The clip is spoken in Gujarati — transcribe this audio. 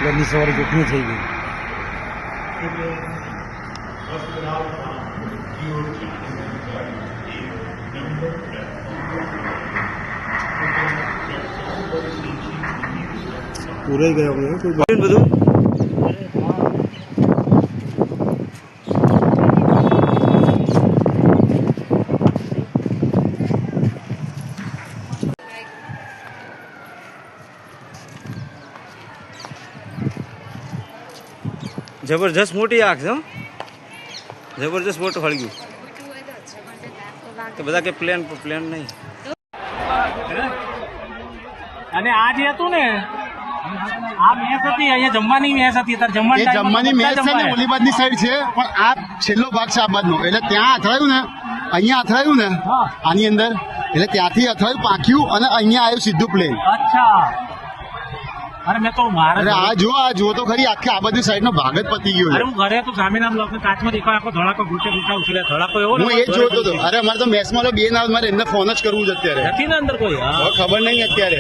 ઘરની સવારે જોખમી થઈ ગઈ. પૂરાઈ ગયા કોઈ બધું. જબરજસ્ત મોટી આગ છે, જબરજસ્ત મોટું ફળગ્યું. તો બધા કે પ્લેન નહીં. અને આ જે હતું ને આ મેચ હતી, અહીંયા જમવાની મેચ હતી. અત્યારે જમવાની મેચ છે ને ઓલી બાજુની સાઈડ છે, પણ આ છેલ્લો ભાગ છે આ બાજુનો. એટલે ત્યાં અથડાયું ને, અહીંયા અથડાયું ને આની અંદર, એટલે ત્યાંથી અથડાયું પાંખ્યું અને અહીંયા આવ્યું સીધું પ્લેન. અચ્છા. અરે મેં તો અરે આ જો તો ખરી, આખી આ બાજુ સાઈડ નો ભાગ જ પતી ગયો. અરે હું ઘરે તો સામેના બ્લોકને કાચમાં દેખાય આખો ધડાકો ઘૂંટે ઉછળે ધડાકો એવો. હું એ જ જોતો હતો. અરે અમારે તો મેચમાં બે ના મારે એમને ફોન જ કરવું છે અત્યારે. નથી ને અંદર કોઈ. ખબર નહીં અત્યારે.